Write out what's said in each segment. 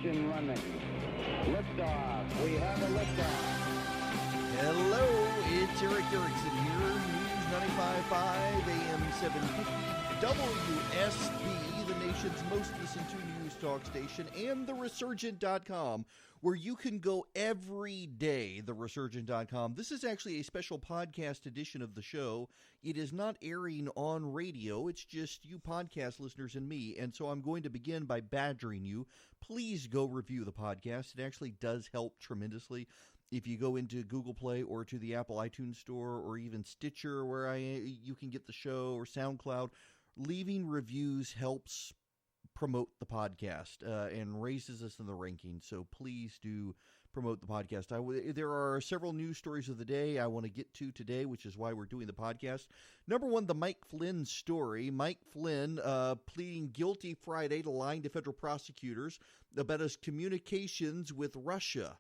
Ignition running. Liftoff. We have a liftoff. Hello, it's Erick Erickson here. News 95.5 AM 750 WSB, the nation's most listened to news talk station, and theresurgent.com, where you can go every day, theresurgent.com. This is actually a special podcast edition of the show. It is not airing on radio. It's just you podcast listeners and me. And so I'm going to begin by badgering you. Please go review the podcast. It actually does help tremendously. If you go into Google Play or to the Apple iTunes Store or even Stitcher, where you can get the show, or SoundCloud, leaving reviews helps promote the podcast and raises us in the rankings. So please do promote the podcast. There are several news stories of the day I want to get to today, which is why we're doing the podcast. Number one, the Mike Flynn story. Mike Flynn pleading guilty Friday to lying to federal prosecutors about his communications with Russia.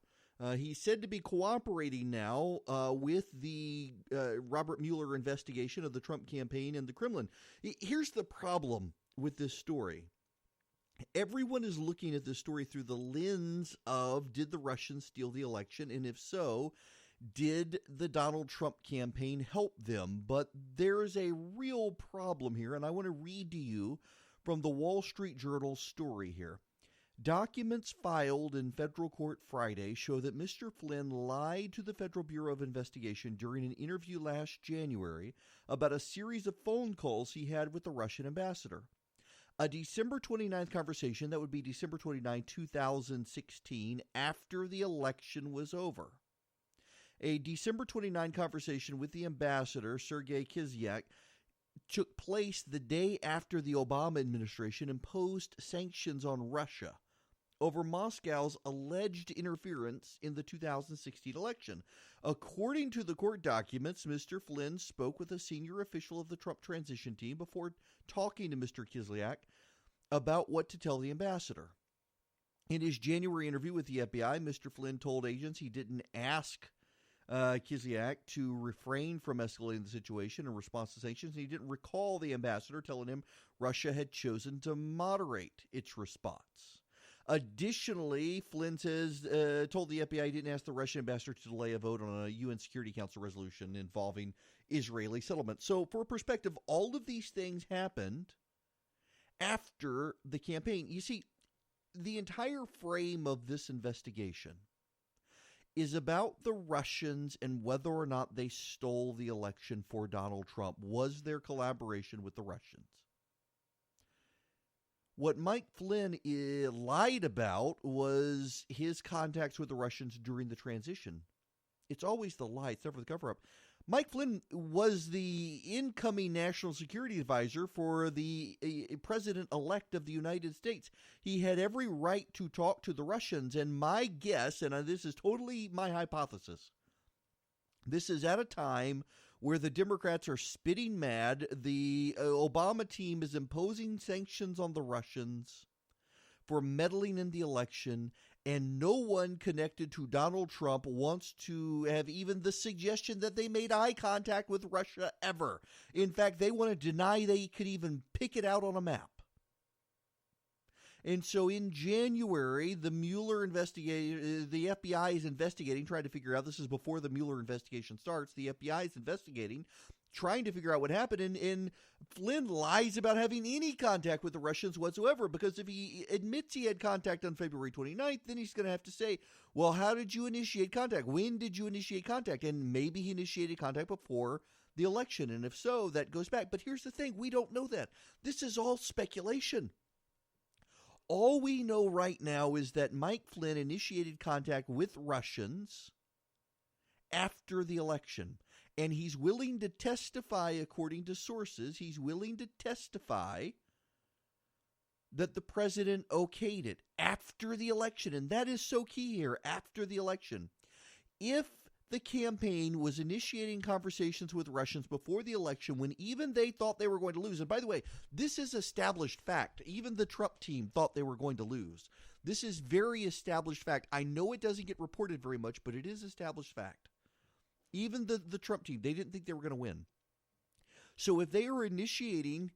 He's said to be cooperating now with the Robert Mueller investigation of the Trump campaign and the Kremlin. Here's the problem with this story. Everyone is looking at this story through the lens of, did the Russians steal the election? And if so, did the Donald Trump campaign help them? But there's a real problem here, and I want to read to you from the Wall Street Journal story here. Documents filed in federal court Friday show that Mr. Flynn lied to the Federal Bureau of Investigation during an interview last January about a series of phone calls he had with the Russian ambassador. A December 29th conversation, that would be December 29, 2016, after the election was over. A December 29 conversation with the ambassador, Sergei Kislyak, took place the day after the Obama administration imposed sanctions on Russia over Moscow's alleged interference in the 2016 election. According to the court documents, Mr. Flynn spoke with a senior official of the Trump transition team before talking to Mr. Kislyak about what to tell the ambassador. In his January interview with the FBI, Mr. Flynn told agents he didn't ask Kislyak to refrain from escalating the situation in response to sanctions, and he didn't recall the ambassador telling him Russia had chosen to moderate its response. Additionally, Flynn says, told the FBI he didn't ask the Russian ambassador to delay a vote on a UN Security Council resolution involving Israeli settlement. So, for perspective, all of these things happened after the campaign. You see, the entire frame of this investigation is about the Russians and whether or not they stole the election for Donald Trump. Was there collaboration with the Russians? What Mike Flynn lied about was his contacts with the Russians during the transition. It's always the lie. It's never the cover-up. Mike Flynn was the incoming national security advisor for the president-elect of the United States. He had every right to talk to the Russians, and my guess, and this is totally my hypothesis, this is at a time where the Democrats are spitting mad. The Obama team is imposing sanctions on the Russians for meddling in the election, and no one connected to Donald Trump wants to have even the suggestion that they made eye contact with Russia ever. In fact, they want to deny they could even pick it out on a map. And so in January, the Mueller investigation, the FBI is investigating, trying to figure out, this is before the Mueller investigation starts, the FBI is investigating, trying to figure out what happened, and Flynn lies about having any contact with the Russians whatsoever, because if he admits he had contact on February 29th, then he's going to have to say, well, how did you initiate contact? When did you initiate contact? And maybe he initiated contact before the election, and if so, that goes back. But here's the thing, we don't know that. This is all speculation. All we know right now is that Mike Flynn initiated contact with Russians after the election. And he's willing to testify, according to sources, he's willing to testify that the president okayed it after the election. And that is so key here, after the election. If the campaign was initiating conversations with Russians before the election when even they thought they were going to lose. And by the way, this is established fact. Even the Trump team thought they were going to lose. This is very established fact. I know it doesn't get reported very much, but it is established fact. Even the Trump team, they didn't think they were going to win. So if they were initiating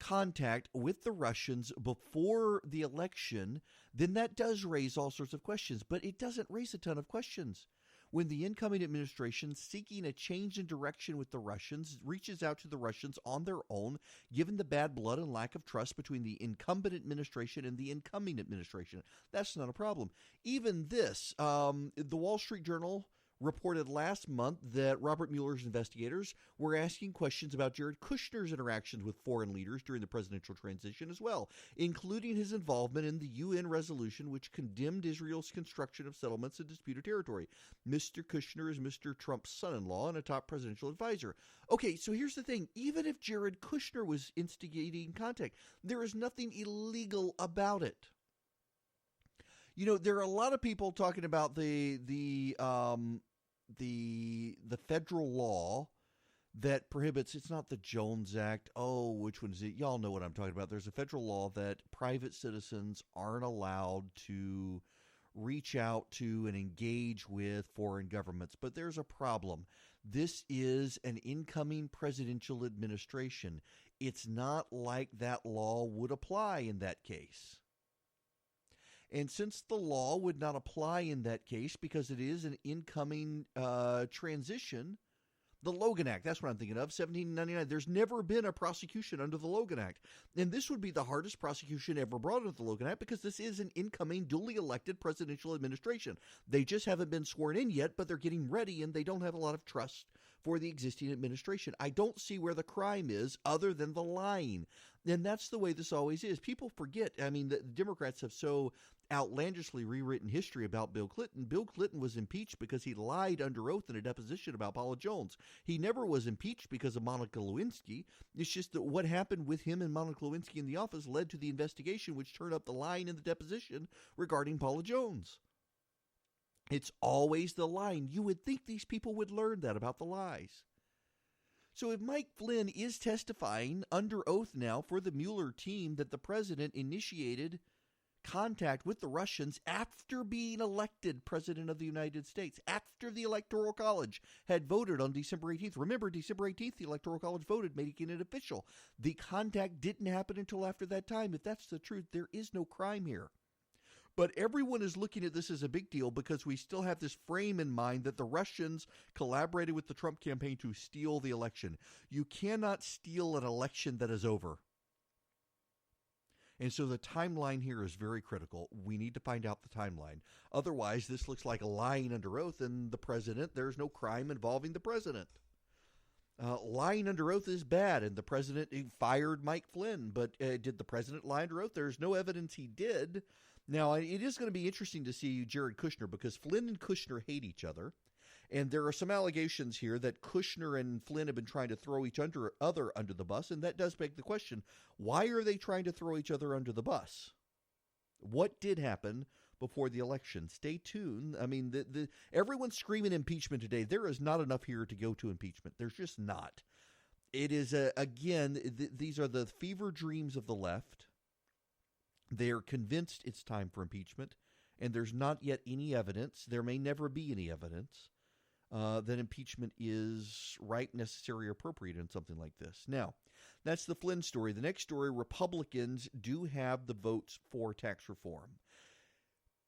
contact with the Russians before the election, then that does raise all sorts of questions. But it doesn't raise a ton of questions. When the incoming administration, seeking a change in direction with the Russians, reaches out to the Russians on their own, given the bad blood and lack of trust between the incumbent administration and the incoming administration, that's not a problem. Even this, the Wall Street Journal reported last month that Robert Mueller's investigators were asking questions about Jared Kushner's interactions with foreign leaders during the presidential transition as well, including his involvement in the UN resolution which condemned Israel's construction of settlements in disputed territory. Mr. Kushner is Mr. Trump's son-in-law and a top presidential advisor. Okay, so here's the thing. Even if Jared Kushner was instigating contact, there is nothing illegal about it. You know, there are a lot of people talking about the federal law that prohibits, it's not the Jones Act. Oh, which one is it? Y'all know what I'm talking about. There's a federal law that private citizens aren't allowed to reach out to and engage with foreign governments. But there's a problem. This is an incoming presidential administration. It's not like that law would apply in that case. And since the law would not apply in that case because it is an incoming transition, the Logan Act, that's what I'm thinking of, 1799, there's never been a prosecution under the Logan Act. And this would be the hardest prosecution ever brought under the Logan Act because this is an incoming duly elected presidential administration. They just haven't been sworn in yet, but they're getting ready and they don't have a lot of trust for the existing administration. I don't see where the crime is other than the lying. And that's the way this always is. People forget. I mean, the Democrats have so outlandishly rewritten history about Bill Clinton. Bill Clinton was impeached because he lied under oath in a deposition about Paula Jones. He never was impeached because of Monica Lewinsky. It's just that what happened with him and Monica Lewinsky in the office led to the investigation, which turned up the lying in the deposition regarding Paula Jones. It's always the lying. You would think these people would learn that about the lies. So if Mike Flynn is testifying under oath now for the Mueller team that the president initiated contact with the Russians after being elected president of the United States, after the Electoral College had voted on December 18th. Remember, December 18th, the Electoral College voted, making it official. The contact didn't happen until after that time. If that's the truth, there is no crime here. But everyone is looking at this as a big deal because we still have this frame in mind that the Russians collaborated with the Trump campaign to steal the election. You cannot steal an election that is over. And so the timeline here is very critical. We need to find out the timeline. Otherwise, this looks like lying under oath, and the president, there's no crime involving the president. Lying under oath is bad, and the president fired Mike Flynn. But did the president lie under oath? There's no evidence he did. Now, it is going to be interesting to see Jared Kushner because Flynn and Kushner hate each other. And there are some allegations here that Kushner and Flynn have been trying to throw each other under the bus. And that does beg the question, why are they trying to throw each other under the bus? What did happen before the election? Stay tuned. I mean, everyone's screaming impeachment today. There is not enough here to go to impeachment. There's just not. It is, these are the fever dreams of the left. They are convinced it's time for impeachment, and there's not yet any evidence. There may never be any evidence that impeachment is right, necessary, or appropriate in something like this. Now, that's the Flynn story. The next story, Republicans do have the votes for tax reform.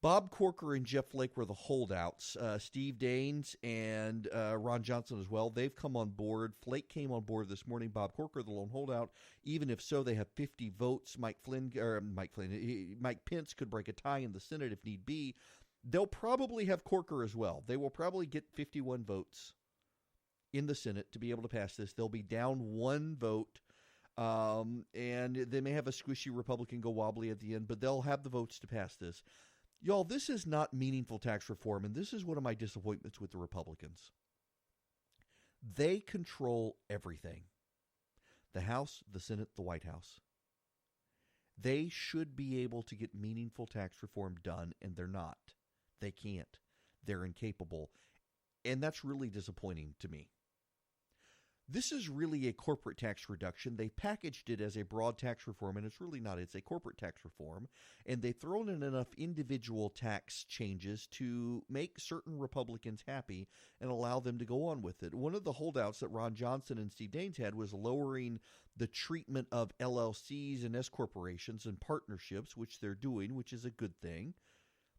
Bob Corker and Jeff Flake were the holdouts. Steve Daines and Ron Johnson as well. They've come on board. Flake came on board this morning. Bob Corker, the lone holdout. Even if so, they have 50 votes. Mike Pence could break a tie in the Senate if need be. They'll probably have Corker as well. They will probably get 51 votes in the Senate to be able to pass this. They'll be down one vote. And they may have a squishy Republican go wobbly at the end, but they'll have the votes to pass this. Y'all, this is not meaningful tax reform, and this is one of my disappointments with the Republicans. They control everything. The House, the Senate, the White House. They should be able to get meaningful tax reform done, and they're not. They can't. They're incapable. And that's really disappointing to me. This is really a corporate tax reduction. They packaged it as a broad tax reform, and it's really not. It's a corporate tax reform. And they've thrown in enough individual tax changes to make certain Republicans happy and allow them to go on with it. One of the holdouts that Ron Johnson and Steve Daines had was lowering the treatment of LLCs and S corporations and partnerships, which they're doing, which is a good thing.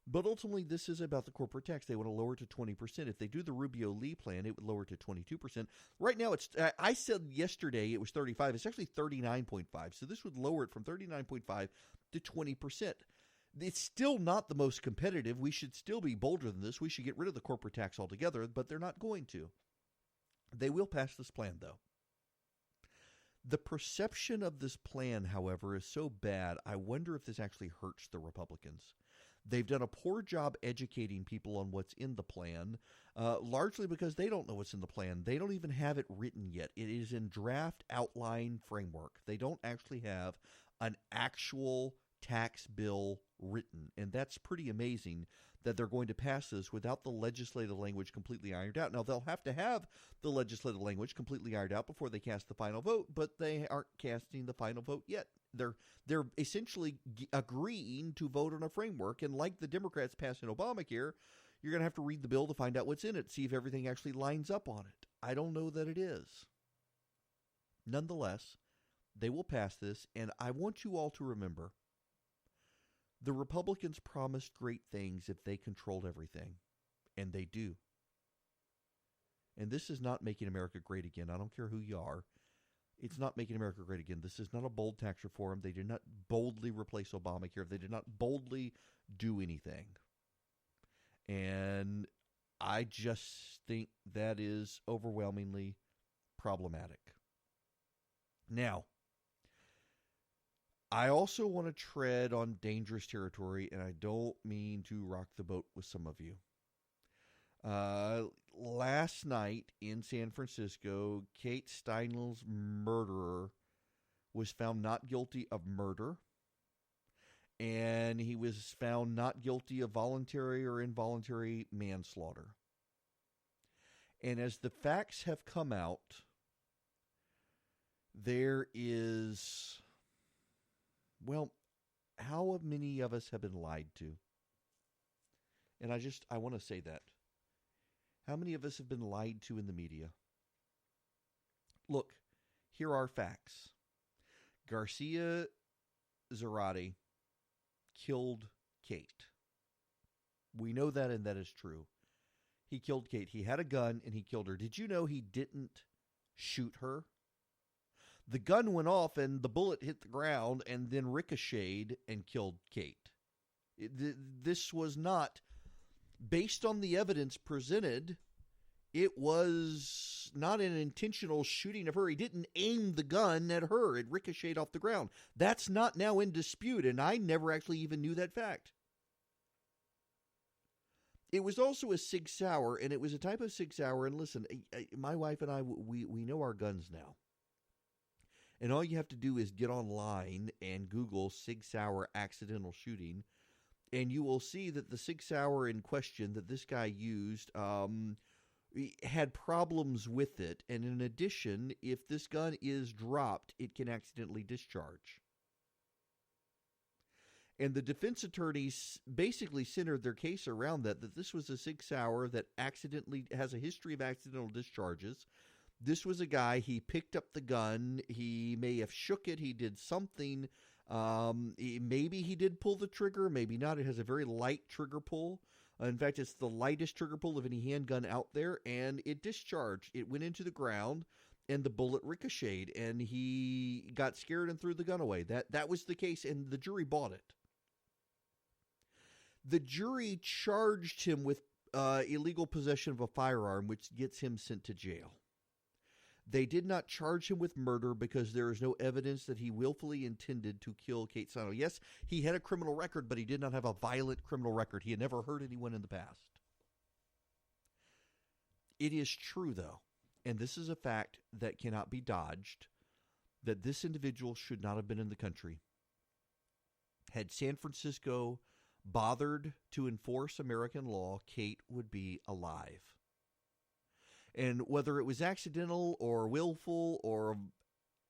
But ultimately, this is about the corporate tax. They want to lower it to 20%. If they do the Rubio-Lee plan, it would lower it to 22%. Right now, I said yesterday it was 35. It's actually 39.5. So this would lower it from 39.5 to 20%. It's still not the most competitive. We should still be bolder than this. We should get rid of the corporate tax altogether, but they're not going to. They will pass this plan, though. The perception of this plan, however, is so bad, I wonder if this actually hurts the Republicans. They've done a poor job educating people on what's in the plan, largely because they don't know what's in the plan. They don't even have it written yet. It is in draft outline framework. They don't actually have an actual tax bill written, and that's pretty amazing that they're going to pass this without the legislative language completely ironed out. Now, they'll have to have the legislative language completely ironed out before they cast the final vote, but they aren't casting the final vote yet. They're essentially agreeing to vote on a framework, and like the Democrats passing Obamacare, you're going to have to read the bill to find out what's in it, see if everything actually lines up on it. I don't know that it is. Nonetheless, they will pass this, and I want you all to remember, the Republicans promised great things if they controlled everything, and they do. And this is not making America great again. I don't care who you are. It's not making America great again. This is not a bold tax reform. They did not boldly replace Obamacare. They did not boldly do anything. And I just think that is overwhelmingly problematic. Now, I also want to tread on dangerous territory, and I don't mean to rock the boat with some of you. Last night in San Francisco, Kate Steinle's murderer was found not guilty of murder, and he was found not guilty of voluntary or involuntary manslaughter. And as the facts have come out, there is, well, how many of us have been lied to? And I want to say that. How many of us have been lied to in the media? Look, here are facts. Garcia Zarate killed Kate. We know that, and that is true. He killed Kate. He had a gun, and he killed her. Did you know he didn't shoot her? The gun went off, and the bullet hit the ground, and then ricocheted and killed Kate. This was not... Based on the evidence presented, it was not an intentional shooting of her. He didn't aim the gun at her. It ricocheted off the ground. That's not now in dispute, and I never actually even knew that fact. It was also a Sig Sauer, and it was a type of Sig Sauer. And listen, my wife and I, we know our guns now. And all you have to do is get online and Google Sig Sauer accidental shooting, and you will see that the Sig Sauer in question that this guy used had problems with it. And in addition, if this gun is dropped, it can accidentally discharge. And the defense attorneys basically centered their case around that this was a Sig Sauer that accidentally has a history of accidental discharges. This was a guy, he picked up the gun, he may have shook it, he did something. Maybe he did pull the trigger, maybe not. It has a very light trigger pull. In fact, it's the lightest trigger pull of any handgun out there, and it discharged. It went into the ground, and the bullet ricocheted, and he got scared and threw the gun away. That was the case, and the jury bought it. The jury charged him with illegal possession of a firearm, which gets him sent to jail. They did not charge him with murder because there is no evidence that he willfully intended to kill Kate Steinle. Yes, he had a criminal record, but he did not have a violent criminal record. He had never hurt anyone in the past. It is true, though, and this is a fact that cannot be dodged, that this individual should not have been in the country. Had San Francisco bothered to enforce American law, Kate would be alive. And whether it was accidental or willful or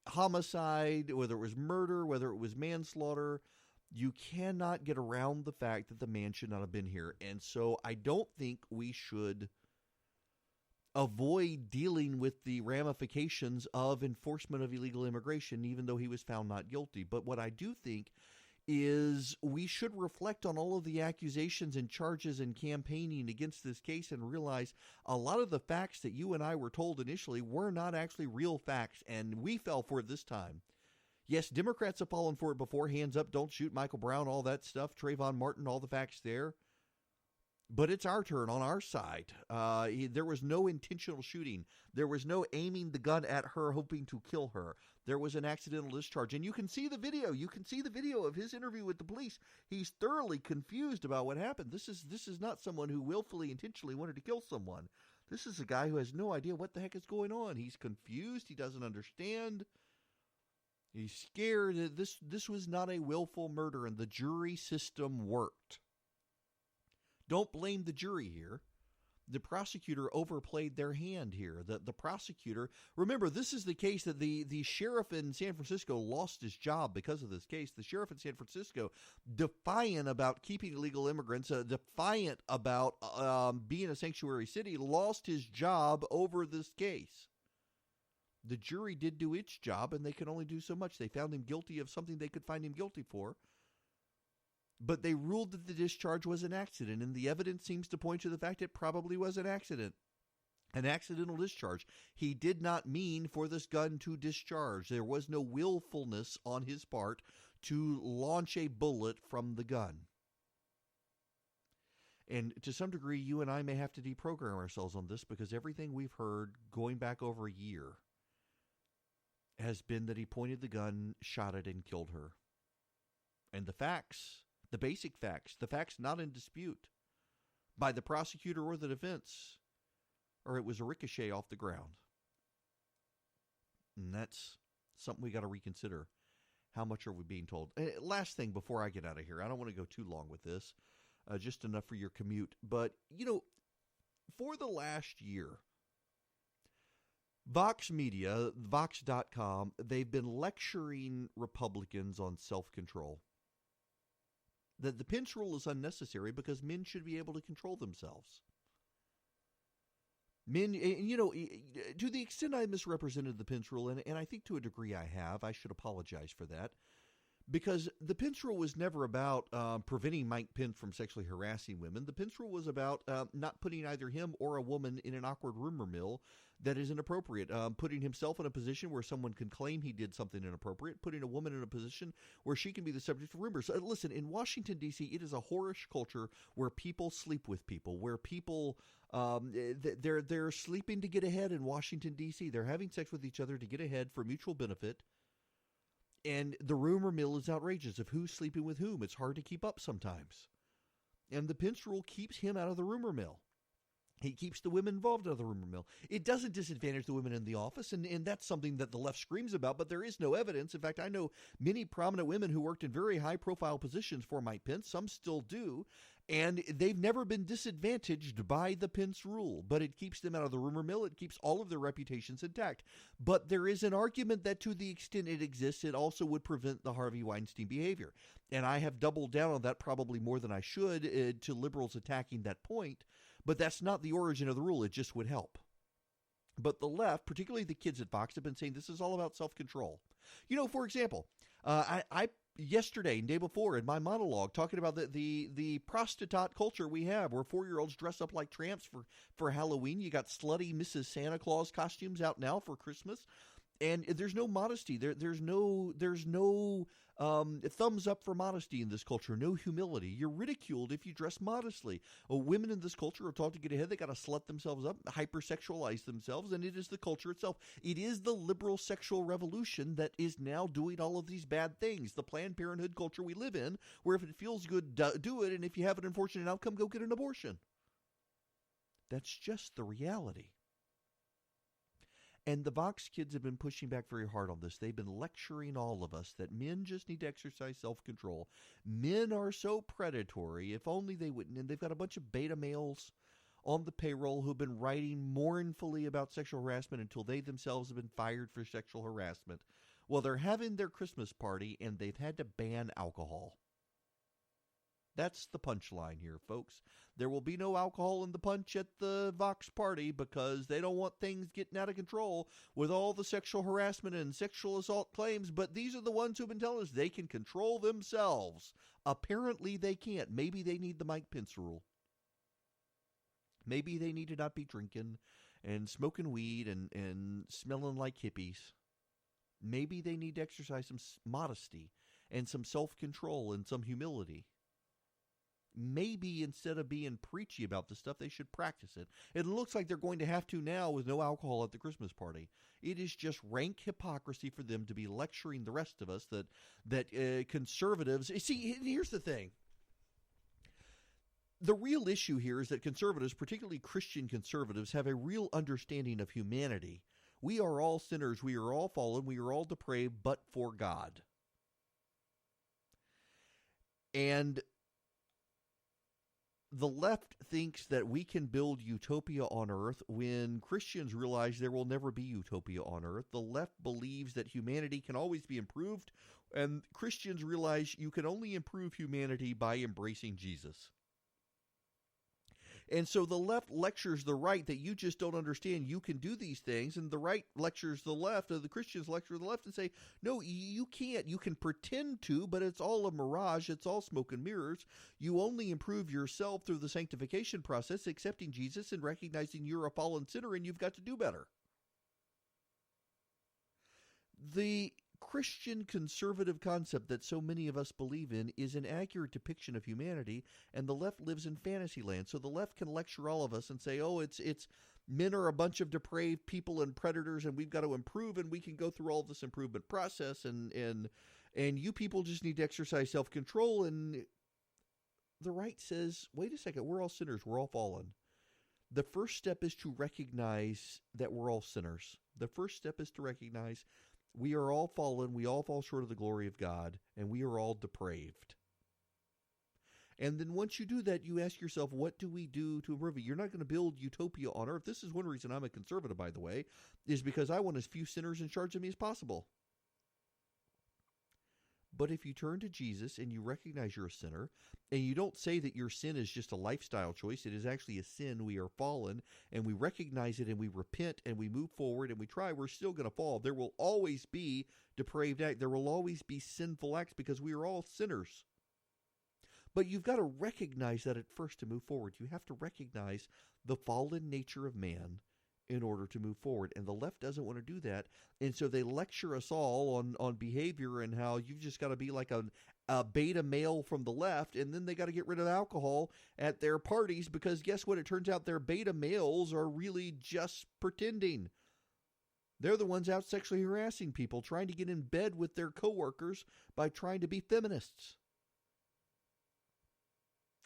homicide, whether it was murder, whether it was manslaughter, you cannot get around the fact that the man should not have been here. And so I don't think we should avoid dealing with the ramifications of enforcement of illegal immigration, even though he was found not guilty. But what I do think is we should reflect on all of the accusations and charges and campaigning against this case and realize a lot of the facts that you and I were told initially were not actually real facts, and we fell for it this time. Yes, Democrats have fallen for it before. Hands up, don't shoot Michael Brown, all that stuff, Trayvon Martin, all the facts there. But it's our turn on our side. There was no intentional shooting. There was no aiming the gun at her, hoping to kill her. There was an accidental discharge. And you can see the video. You can see the video of his interview with the police. He's thoroughly confused about what happened. This is not someone who willfully, intentionally wanted to kill someone. This is a guy who has no idea what the heck is going on. He's confused. He doesn't understand. He's scared. This was not a willful murder, and the jury system worked. Don't blame the jury here. The prosecutor overplayed their hand here. The prosecutor, remember, this is the case that the sheriff in San Francisco lost his job because of this case. The sheriff in San Francisco, defiant about keeping illegal immigrants, defiant about being a sanctuary city, lost his job over this case. The jury did do its job, and they could only do so much. They found him guilty of something they could find him guilty for. But they ruled that the discharge was an accident, and the evidence seems to point to the fact it probably was an accident. An accidental discharge. He did not mean for this gun to discharge. There was no willfulness on his part to launch a bullet from the gun. And to some degree, you and I may have to deprogram ourselves on this, because everything we've heard going back over a year has been that he pointed the gun, shot it, and killed her. And the facts, the basic facts, the facts not in dispute by the prosecutor or the defense, or it was a ricochet off the ground. And that's something we got to reconsider. How much are we being told? Last thing before I get out of here, I don't want to go too long with this, just enough for your commute. But, for the last year, Vox Media, Vox.com, they've been lecturing Republicans on self-control. That the Pence rule is unnecessary because men should be able to control themselves. Men, to the extent I misrepresented the Pence rule, and I think to a degree I have, I should apologize for that. Because the Pence rule was never about preventing Mike Pence from sexually harassing women. The Pence rule was about not putting either him or a woman in an awkward rumor mill that is inappropriate, putting himself in a position where someone can claim he did something inappropriate, putting a woman in a position where she can be the subject of rumors. Listen, in Washington, D.C., it is a whorish culture where people sleep with people, where people, they're sleeping to get ahead in Washington, D.C. They're having sex with each other to get ahead for mutual benefit. And the rumor mill is outrageous of who's sleeping with whom. It's hard to keep up sometimes. And the Pence rule keeps him out of the rumor mill. He keeps the women involved out of the rumor mill. It doesn't disadvantage the women in the office, and that's something that the left screams about, but there is no evidence. In fact, I know many prominent women who worked in very high-profile positions for Mike Pence. Some still do, and they've never been disadvantaged by the Pence rule, but it keeps them out of the rumor mill. It keeps all of their reputations intact. But there is an argument that to the extent it exists, it also would prevent the Harvey Weinstein behavior. And I have doubled down on that probably more than I should to liberals attacking that point. But that's not the origin of the rule. It just would help. But the left, particularly the kids at Vox, have been saying this is all about self-control. For example, I yesterday and day before in my monologue talking about the prostitute culture we have, where 4-year-olds dress up like tramps for Halloween. You got slutty Mrs. Santa Claus costumes out now for Christmas. And there's no modesty. There's no thumbs up for modesty in this culture. No humility. You're ridiculed if you dress modestly. Women in this culture are taught to get ahead. They got to slut themselves up, hypersexualize themselves, and it is the culture itself. It is the liberal sexual revolution that is now doing all of these bad things. The Planned Parenthood culture we live in, where if it feels good, do it, and if you have an unfortunate outcome, go get an abortion. That's just the reality. And the Vox kids have been pushing back very hard on this. They've been lecturing all of us that men just need to exercise self-control. Men are so predatory, if only they wouldn't. And they've got a bunch of beta males on the payroll who've been writing mournfully about sexual harassment until they themselves have been fired for sexual harassment. Well, they're having their Christmas party and they've had to ban alcohol. That's the punchline here, folks. There will be no alcohol in the punch at the Vox party because they don't want things getting out of control with all the sexual harassment and sexual assault claims, but these are the ones who've been telling us they can control themselves. Apparently they can't. Maybe they need the Mike Pence rule. Maybe they need to not be drinking and smoking weed and smelling like hippies. Maybe they need to exercise some modesty and some self-control and some humility. Maybe instead of being preachy about this stuff, they should practice it. It looks like they're going to have to now with no alcohol at the Christmas party. It is just rank hypocrisy for them to be lecturing the rest of us that conservatives... See, here's the thing. The real issue here is that conservatives, particularly Christian conservatives, have a real understanding of humanity. We are all sinners. We are all fallen. We are all depraved, but for God. And the left thinks that we can build utopia on earth when Christians realize there will never be utopia on earth. The left believes that humanity can always be improved, and Christians realize you can only improve humanity by embracing Jesus. And so the left lectures the right that you just don't understand you can do these things, and the right lectures the left, or the Christians lecture the left and say, no, you can't. You can pretend to, but it's all a mirage. It's all smoke and mirrors. You only improve yourself through the sanctification process, accepting Jesus and recognizing you're a fallen sinner and you've got to do better. The Christian conservative concept that so many of us believe in is an accurate depiction of humanity, and the left lives in fantasy land. So the left can lecture all of us and say, oh, it's men are a bunch of depraved people and predators, and we've got to improve, and we can go through all this improvement process, and you people just need to exercise self-control. And the right says, wait a second, we're all sinners, we're all fallen. The first step is to recognize that we're all sinners. The first step is to recognize we are all fallen, we all fall short of the glory of God, and we are all depraved. And then once you do that, you ask yourself, what do we do to improve it? You're not going to build utopia on earth. This is one reason I'm a conservative, by the way, is because I want as few sinners in charge of me as possible. But if you turn to Jesus and you recognize you're a sinner, and you don't say that your sin is just a lifestyle choice, it is actually a sin, we are fallen, and we recognize it and we repent and we move forward and we try, we're still going to fall. There will always be depraved acts. There will always be sinful acts because we are all sinners. But you've got to recognize that at first to move forward. You have to recognize the fallen nature of man in order to move forward. And the left doesn't want to do that. And so they lecture us all on behavior and how you've just got to be like a beta male from the left. And then they got to get rid of alcohol at their parties because guess what? It turns out their beta males are really just pretending. They're the ones out sexually harassing people, trying to get in bed with their coworkers by trying to be feminists.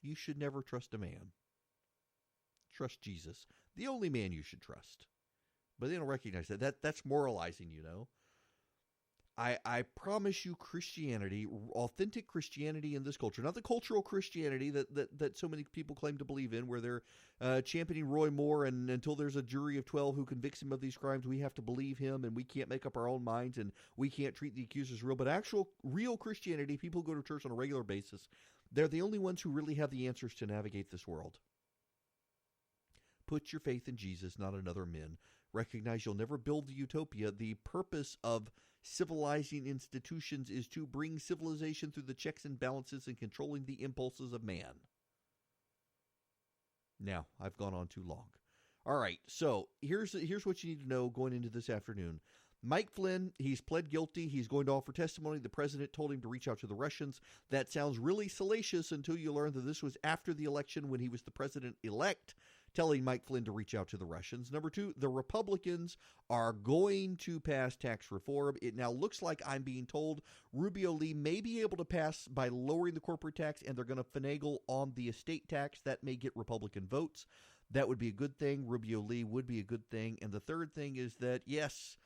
You should never trust a man. Trust Jesus. The only man you should trust. But they don't recognize that. That's moralizing, you know. I promise you Christianity, authentic Christianity in this culture, not the cultural Christianity that so many people claim to believe in, where they're championing Roy Moore, and until there's a jury of 12 who convicts him of these crimes, we have to believe him, and we can't make up our own minds, and we can't treat the accusers real. But real Christianity, people go to church on a regular basis. They're the only ones who really have the answers to navigate this world. Put your faith in Jesus, not in other men. Recognize you'll never build the utopia. The purpose of civilizing institutions is to bring civilization through the checks and balances and controlling the impulses of man. Now, I've gone on too long. All right, so here's what you need to know going into this afternoon. Mike Flynn, he's pled guilty. He's going to offer testimony. The president told him to reach out to the Russians. That sounds really salacious until you learn that this was after the election when he was the president-elect, telling Mike Flynn to reach out to the Russians. Number two, the Republicans are going to pass tax reform. It now looks like I'm being told Rubio Lee may be able to pass by lowering the corporate tax, and they're going to finagle on the estate tax. That may get Republican votes. That would be a good thing. Rubio Lee would be a good thing. And the third thing is that, yes,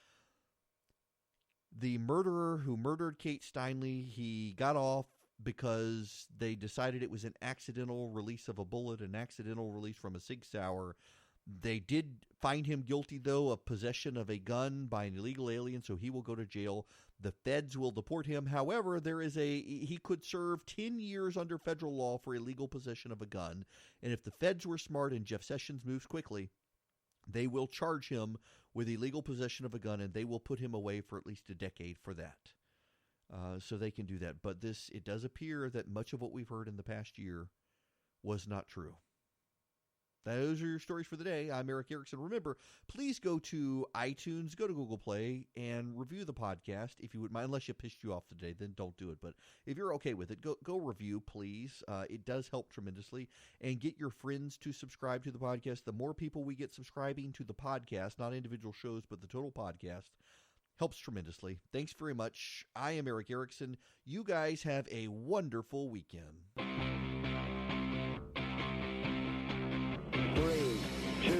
the murderer who murdered Kate Steinle, he got off because they decided it was an accidental release of a bullet, an accidental release from a Sig Sauer. They did find him guilty, though, of possession of a gun by an illegal alien, so he will go to jail. The feds will deport him. However, he could serve 10 years under federal law for illegal possession of a gun. And if the feds were smart and Jeff Sessions moves quickly, they will charge him with illegal possession of a gun, and they will put him away for at least a decade for that. So they can do that. But it does appear that much of what we've heard in the past year was not true. Those are your stories for the day. I'm Erick Erickson. Remember, please go to iTunes, go to Google Play, and review the podcast if you would mind. Unless it pissed you off today, then don't do it. But if you're okay with it, go review, please. It does help tremendously. And get your friends to subscribe to the podcast. The more people we get subscribing to the podcast, not individual shows, but the total podcast, helps tremendously. Thanks very much. I am Erick Erickson. You guys have a wonderful weekend. 3, 2,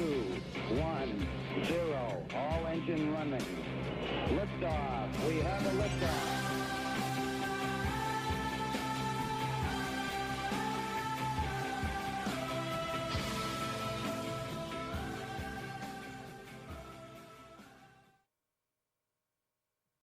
1, 0. All engine running. Liftoff. We have a liftoff.